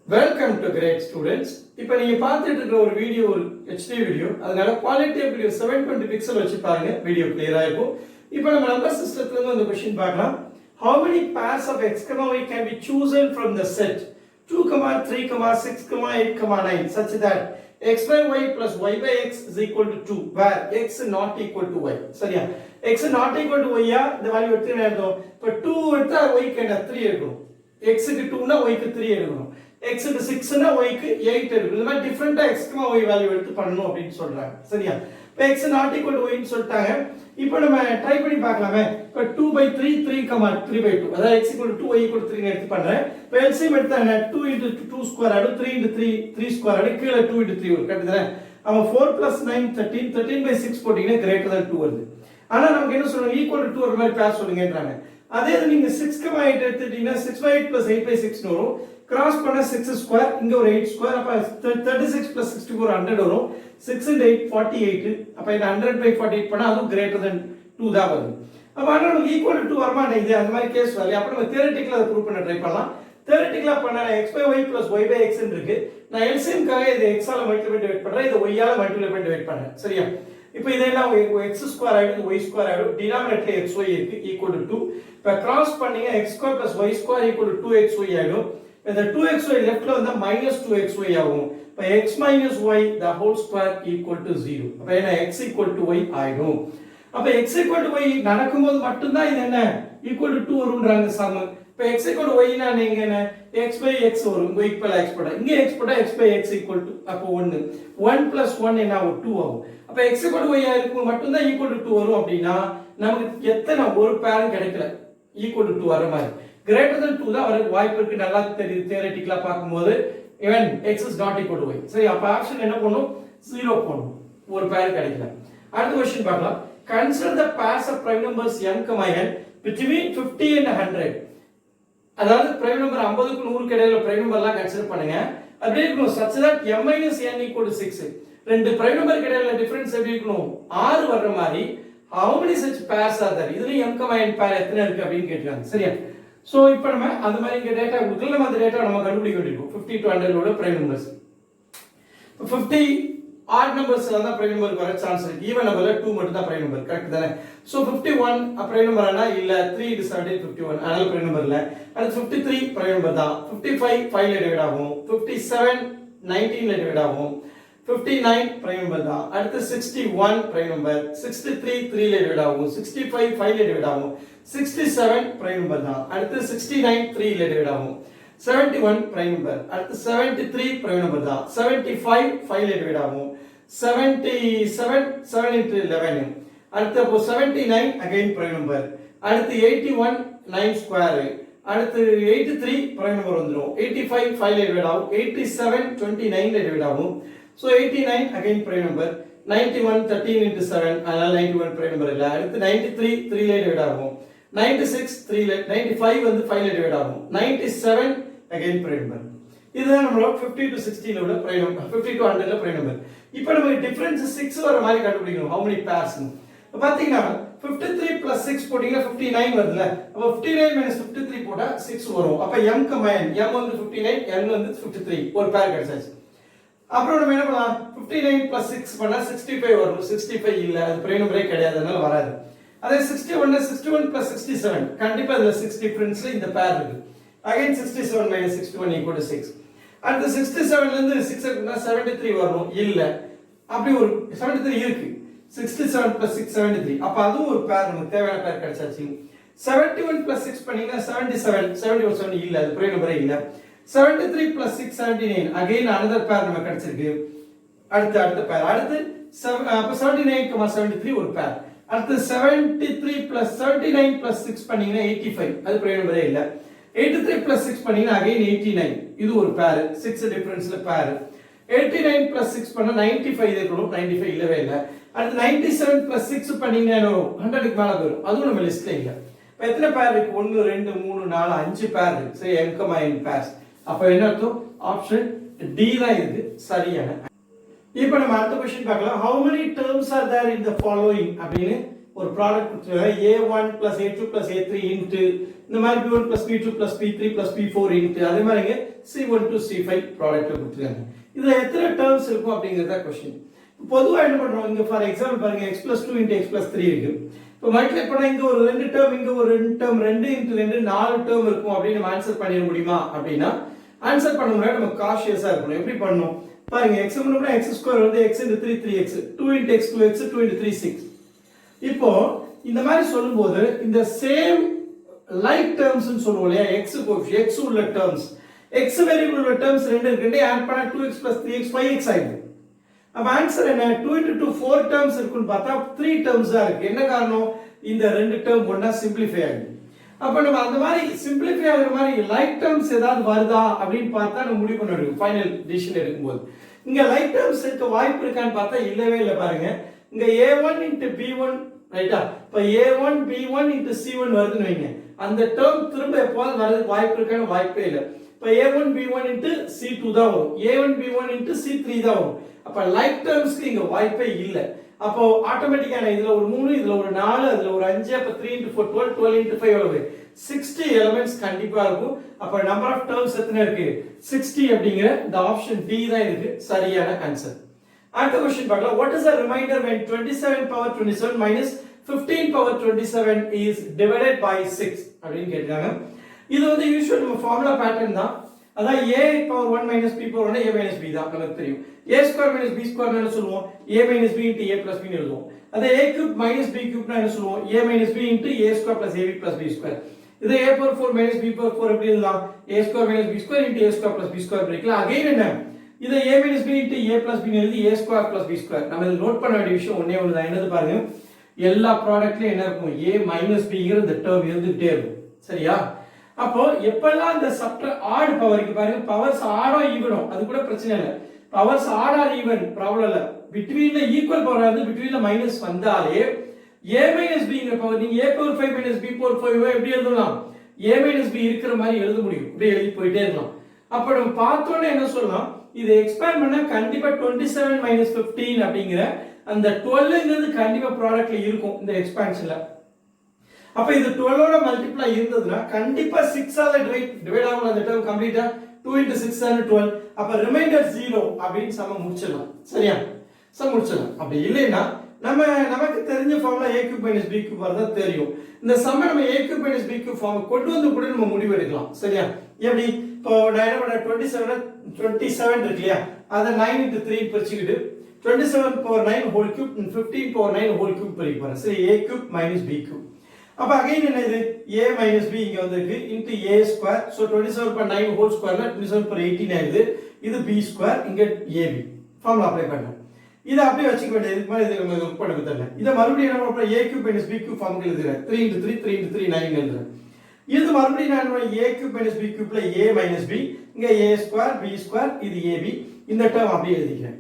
Welcome to great students. இப்போ நீங்க பார்த்துட்டு இருக்கிற ஒரு வீடியோ ஒரு HD வீடியோ. அதனால குவாலிட்டி ஆஃப் வீடியோ 720 பிக்சல் வச்சு பாருங்க. வீடியோ கிளியரா இருக்கும். இப்போ நம்ம நம்பர் சிஸ்டத்துல இருந்து அந்த क्वेश्चन பார்க்கலாம். How many pairs of x, y can be chosen from the set 2, 3, 6, 8, 9 such that x by y plus y by x is equal to 2 where x not equal to y. சரியா? x not equal to y யா இந்த value எடுத்து என்ன எழுதும்? இப்போ 2 எடுத்தா y க்கு என்ன 3 எடுக்கணும். x க்கு 2 னா y க்கு 3 எடுக்கணும். x க்கு 6 னா y க்கு 8 எடுக்கணும். இந்த மாதிரி டிஃபரண்டா x, y வேல்யூ எடுத்து பண்ணனும் அப்படினு சொல்றாங்க. சரியா? இப்போ x not equal to y ன்னு சொல்லிட்டாங்க. இப்போ நம்ம ட்ரை பண்ணி பார்க்கலாமே. இப்போ 2/3 3/2 அதாவது x equal to 2 y equal to 3 ன்னு எடுத்து பண்றேன். இப்போ LCM எடுத்தானே 2 * 2 ஸ்கொயர் ஆடு 3 * 3 3 ஸ்கொயர் ஆடு கீழ 2 * 3 வரும் கரெக்ட்டா? அப்ப 4 + 9 13 13/6 போட்டீங்கன்னா greater than 2 வருது. ஆனா நமக்கு என்ன சொல்றாங்க equal to 2 வர மாதிரி பேர் சொல்லுங்கன்றாங்க. அதே இது நீங்க 6,8 எடுத்துட்டீங்கன்னா 6/8 + 8/6 ன்னு வரும். கிராஸ் பண்ண 6 ஸ்கொயர் இங்க ஒரு 8 ஸ்கொயர் அப்ப 36 + 64 100 வரும். 6 * 8 48 அப்ப இந்த 100/48 பண்ணா அதுவும் greater than 2 தான் வருது. அப்ப ஆனா நமக்கு equal to 2 வர மாட்டேங்குது. அந்த மாதிரி கேஸ் வரல. அப்ப நம்ம தியரிட்டிக்கலா அதை ப்ரூவ் பண்ண ட்ரை பண்ணலாம். தியரிட்டிக்கலா பண்ணா x/y + y/x ன்னு இருக்கு. நான் LCM காக இதை x ஆல மல்டிப்ளை டிவைட் பண்றேன். இதை y ஆல மல்டிப்ளை பண்ணி டிவைட் பண்றேன். சரியா? இப்போ இதெல்லாம் x ஸ்கொயர் ஆயிடும் y ஸ்கொயர் ஆயிடும். டினாமினேட்டர்ல xy இருக்கு equal to 2. இப்ப கிராஸ் பண்ணீங்க x² + y² equal to 2xy ஆயிடும். இந்த 2xy லெஃப்ட்ல வந்தா -2xy ஆகும். இப்ப x - y the whole square equal to 0. அப்ப என்ன x equal to y ஆயிடும். அப்ப x equal to y நடக்கும்போது மட்டும் தான் இது என்ன equal to 2 வரும்ன்றாங்க சம். இப்ப x equal to y னா நீங்க என்ன x/x வரும். y = x போட்டா இங்க x போட்டா x/x equal to அப்ப 1 1 + 1 என்ன ஆகும் 2 ஆகும். அப்ப x equal to y இருக்கும் மட்டும் தான் equal to 2 வரும் அப்படினா நமக்கு எத்தனை ஒரு பேர் கிடைக்கல equal to 2 வர மாதிரி greater than 2 தான் வர வாய்ப்பு இருக்கு. நல்லா தெரியுது தியரிட்டிக்கலா பாக்கும்போது even x is not equal to y. சரி அப்ப ஆப்ஷன் என்ன பண்ணும் 0 போடணும். ஒரு பேர் கிடைக்கல. அடுத்த क्वेश्चन பார்க்கலாம். Consider the pairs of prime numbers m, n between 50 and 100. அதாவது prime number 50 க்கு 100 க்கு இடையில prime number எல்லாம் கன்சிடர் பண்ணுங்க. அப்படியே இருக்கணும் such that m - n equal to 6. ரெண்டு prime number க்கு இடையில டிஃபரன்ஸ் எப்படி இருக்கணும் 6 வர்ற மாதிரி how many such pairs are there? இதுல m, n பேர் எத்தனை இருக்கு அப்படினு கேக்குறாங்க. சரியா? சோ இப்போ நம்ம அந்த மாதிரி இங்க டேட்டா கொடுக்கல. நம்ம அந்த டேட்டா நம்ம கண்டுபிடிக்க வேண்டியிருக்கும். 50 to 100 ஓட prime numbers. 50 odd numbers தான் prime number வர சான்ஸ் இருக்கு. ஈவன் நம்பர்ல 2 மட்டும் தான் prime number. கரெக்ட் தானே? சோ 51 prime number ஆனா இல்ல 3 * 17 51 அதனால prime number இல்ல. அடுத்து 53 prime number தான். 55 5 ல டிவைட் ஆகும். 57 19 ல டிவைட் ஆகும். 59 prime number தான். அடுத்து 61 prime number. 63 3 ல டிவைட் ஆகும். 65 5 ல டிவைட் ஆகும். 67 prime number தான். அடுத்து 69 3 ல டிவைட் ஆகும். 71 prime number. அடுத்து 73 prime number தான். 75 5 ல டிவைட் ஆகும். 77 7 * 11. அடுத்து அப்போ 79 again prime number. அடுத்து 81 9 ஸ்கொயர். அடுத்து 83 prime number வந்துரும். 85 5 ல டிவைட் ஆகும். 87 29 ல டிவைட் ஆகும். So 89 again prime number. 91 13 * 7 அதனால 91 prime number இல்ல. அடுத்து 93 3 ல டிவைட் ஆகும். 96 3 ல 95 வந்து 5 ல டிவைட் ஆகும். 97 again prime number. இதுதான் நம்மளோட 50 to 60 ல உள்ள prime number. 50 to 100 ல prime number. இப்போ நமக்கு டிஃபரன்ஸ் 6 வர மாதிரி கண்டுபிடிக்கணும். how many pairs னு பாத்தீங்கன்னா 53 + 6 போட்டீங்கன்னா 59 வருதுல. அப்ப 59 - 53 போட்டா 6 வரும். அப்ப m, n m வந்து 59 n வந்து 53 ஒரு பேர் கிடைச்சாச்சு. அப்புறம் நம்ம என்ன பண்ணலாம் 59 + 6 பண்ணா 65 வரும். 65 இல்ல அது prime number கிடையாது அதனால வராது. அதே 61 61 + 67 கண்டிப்பா இதுல 6 டிஃபரன்ஸ்ல இந்த பேர் இருக்கு. அகைன் 67 - 61 = 6. அடுத்து 67 ல இருந்து 6 எடுத்தா 73 வரும். இல்ல அப்படி ஒரு 73 இருக்கு. 67 + 6 73 அப்ப அதுவும் ஒரு பேர் நமக்கு தேவையான பேர் கிடைச்சாச்சு. 71 + 6 பண்ணீங்கன்னா 77 71 இல்ல அது prime number இல்ல. 73 + 6 79 again another pair நமக்கு கிடைச்சிருக்கு. அடுத்த பேர் அடுத்து அப்ப 79, 73 ஒரு பேர். அடுத்து 73 + 79 + 6 பண்ணீங்கன்னா 85 அது prime number இல்ல. 83 + 6 பண்ணீங்கன்னா again 89 இது ஒரு பேர் 6 டிஃபரன்ஸ்ல பேர். 89 + 6 பண்ணா 95 இருக்கணும். 95 இல்லவே இல்ல. அடுத்து 97 + 6 பண்ணீங்கன்னா 100 க்கு மேல வரும். அதுவும் நம்ம லிஸ்ட்ல இல்ல. இப்ப எத்தனை பேர் இருக்கு 1 2 3 4 5 பேர் இருக்கு. சரி m, n pairs. அப்ப என்ன அர்த்தம் ஆப்ஷன் டி தான் இது சரியான. இப்போ நம்ம அடுத்த क्वेश्चन பார்க்கலாம். how many terms are there in the following அப்படினு ஒரு ப்ராடக்ட் கொடுத்துருக்காங்க a1 plus a2 plus a3 into இந்த மாதிரி b1 plus b2 plus b3 plus b4 into அதே மாதிரி c1 to c5 ப்ராடக்ட் கொடுத்துருக்காங்க. இதுல எத்தனை டேர்ம்ஸ் இருக்கும் அப்படிங்கறத क्वेश्चन. பொதுவா என்ன பண்றோம் இங்க ஃபார் எக்ஸாம்பிள் பாருங்க x plus 2 into x plus 3 இருக்கு. இப்போ மல்டிப்ளை பண்ணா இங்க ஒரு ரெண்டு டேர்ம் இங்க ஒரு ரெண்டு டேர்ம் 2 into 2 4 டேர்ம் இருக்கும் அப்படி நம்ம ஆன்சர் பண்ணிட முடியுமா அப்படினா ஆன்சர் பண்ண முன்னாடி நம்ம காஷியஸா இருக்கணும். எப்படி பண்ணனும் பாருங்க x முன்னாடி x ஸ்கொயர் வந்து x into 3 3x 2 into x 2x 2 into 3 6. இப்போ இந்த மாதிரி சொல்லும்போது இந்த சேம் லைக் டேர்ம்ஸ் னு சொல்லுவோம் இல்லையா x கோஎஃபிஷியன்ட் x உள்ள டேர்ம்ஸ் x வேரியபிள் உள்ள டேர்ம்ஸ் ரெண்டு ஆட் பண்ணா 2x 3x 5x ஆயிடும். அப்ப ஆன்சர் என்ன 2 into 2 4 டேர்ம்ஸ் இருக்குன்னு பார்த்தா 3 டேர்ம்ஸ் தான் இருக்கு. என்ன காரணம் இந்த ரெண்டு டேர்ம் ஒண்ணா சிம்பிளிஃபை ஆகுது. அப்ப நம்ம அந்த மாதிரி சிம்பிளிஃபை ஆகுற மாதிரி லைக் டேர்ம்ஸ் ஏதாவது வருதா அப்படினு பார்த்தா நம்ம முடிவு பண்ண முடியும் ஃபைனல் டிசிஷன் எடுக்கும்போது. இங்க லைக் டேர்ம்ஸ் இருக்க வாய்ப்பு இருக்கான்னு பார்த்தா இல்லவே இல்ல பாருங்க. இங்க a1 into b1 ரைட்டா இப்ப a1 b1 into c1 வருதுன்னு வைங்க அந்த டேர்ம் திரும்ப எப்போது வரதுக்கு வாய்ப்பு இருக்கான வாய்ப்பே இல்ல. இப்ப a1 b1 into c2 தான் வரும் a1 b1 into c3 தான் வரும். அப்ப லைக் டேர்ம்ஸ்க்கு இங்க வாய்ப்பே இல்ல. அப்போ ஆட்டோமேட்டிக்கா இதுல ஒரு 3 இதுல ஒரு 4 அதுல ஒரு 5 அப்ப 3 into 4 12 12 into 5 எவ்வளவு 60 எலிமெண்ட்ஸ் கண்டிப்பா இருக்கும். அப்ப நம்பர் ஆஃப் டேர்ம்ஸ் எத்தனை இருக்கு 60 அப்படிங்கற இந்த ஆப்ஷன் D தான் இருக்கு சரியான ஆன்சர். அடுத்த क्वेश्चन பார்க்கலாம். What is the remainder when 27 power 27 minus 15 power 27 is divided by 6 அப்படினு கேட்டாங்க. இது வந்து யூசுவல் நம்ம ஃபார்முலா பேட்டர்ன் தான். அதான் a power 1 minus b power 1 a minus b தான் நமக்கு தெரியும். a square minus b square என்ன சொல்லுவோம் a minus b into a plus b னு எழுதுவோம். அதே a cube minus b cube னா என்ன சொல்லுவோம் a minus b into a square plus ab plus b square. இது a power 4 minus b power 4 எப்படி எழுதலாம் a square minus b square into a square plus b square பிரிக்கலாம். Again என்ன இத a minus b into a plus b னு எழுதி a square plus b square. நம்ம இத நோட் பண்ண வேண்டிய விஷயம் ஒண்ணே ஒண்ணு தான். என்னது பாருங்க எல்லா ப்ராடக்ட்லயும் என்ன இருக்கும் a minus b ங்கற இந்த டேர்ம் இருந்துட்டே இருக்கும். சரியா அப்போ எப்பெல்லாம் இந்த சப்ட்ரா ஆட் பவருக்கு பாருங்க பவர்ஸ் ஆடோ ஈவனோ அது கூட பிரச்சனை இல்ல. Powers odd or even problem இல்ல. பிட்வீன்ல ஈக்குவல் பவர் வந்து பிட்வீன்ல மைனஸ் வந்தாலே a minus b ங்கற பவர் நீங்க a power 5 minus b power 5 எப்படி எழுதலாம் a minus b இருக்கிற மாதிரி எழுத முடியும். இப்படி எழுதி போயிட்டே இருக்கலாம். அப்ப நம்ம பார்த்தோனே என்ன சொல்லலாம் இது எக்ஸ்பேண்ட் பண்ணா கண்டிப்பா 27 minus 15 அப்படிங்கற அந்த 12ங்கிறது கண்டிப்பா ப்ராடக்ட்ல இருக்கும் இந்த எக்ஸ்பான்ஷன்ல. அப்ப இது 12 ஓட மல்டிப்ளை இருந்ததுனா கண்டிப்பா 6 ஆல டிவைட் ஆகும் அந்த டேர்ம் கம்ப்ளீட்டா 2 into 6 is 12. அப்ப ரிமைண்டர் 0 அப்படினு சம முடிச்சிடலாம். சரியா சம முடிச்சிடலாம். அப்படி இல்லைனா நமக்கு தெரிஞ்ச formula a cube minus b cube வரதா தெரியும். இந்த சம நம்ம a cube minus b cube form கொண்டு வந்து கூட நம்ம முடிவு எடுக்கலாம். சரியா எப்படி இப்போ நான் என்ன பண்ண 27 இருக்கு இல்லையா அத 9 into 3 பிரிச்சுக்கிட்டு 27 power 9 whole cube and 15 power 9 whole cube பிரிக்க போறேன். சரி a cube minus b cube. அப்ப அகைன் என்ன இது a minus b இங்க வந்திருக்கு into a square. so 27 per 9 whole square ல 27 per 18 ஆயிடுது. இது b square இங்க ab ஃபார்முலா அப்ளை பண்ணேன். இத அப்படியே வச்சுக்க வேண்டியது. இதுக்கு மேல இத நம்ம ஒர்க் பண்ண தெரியல. இத மறுபடியும் என்ன பண்ணப் போறேன் a cube minus b cube formula எழுதுறேன். 3 into 3 3 into 3 9 எழுதுறேன். இது மறுபடியும் நான் a cube minus b cube ல a minus b இங்க a square b square இது ab இந்த டேர்ம் அப்படியே எழுதிக்கிறேன்.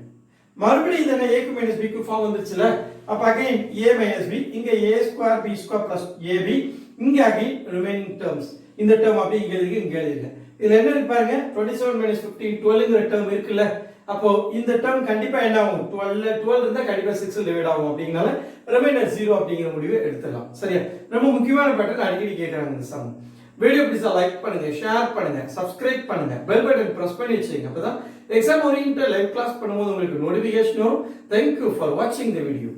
மறுபடியும் இத a cube minus b cube form வந்துச்சுல அப்ப அகைன் a minus b இங்க a square b square plus ab இங்க அகைன் ரிமைனிங் டேர்ம்ஸ் இந்த டேர்ம் அப்படியே இங்க எழுதிருக்கேன். இதுல என்ன இருக்கு பாருங்க 27 minus 15 12ங்கற டேர்ம் இருக்குல்ல அப்போ இந்த டேர்ம் கண்டிப்பா என்ன ஆகும் 12 இருந்தா கண்டிப்பா 6 ல டிவைட் ஆகும். அப்படிங்கனால ரிமைண்டர் 0 அப்படிங்கற முடிவை எடுத்துடலாம். சரியா ரொம்ப முக்கியமான பேட்டர்ன் அடிக்கடி கேக்குறாங்க இந்த சம். வீடியோ பிடிச்சா லைக் பண்ணுங்க ஷேர் பண்ணுங்க சப்ஸ்கிரைப் பண்ணுங்க பெல் பட்டன் பிரஸ் பண்ணி வச்சுங்க. அப்பதான் எக்ஸாம் ஓரியன்டட் லைவ் கிளாஸ் பண்ணும்போது உங்களுக்கு நோட்டிஃபிகேஷன் வரும். Thank you for watching the video.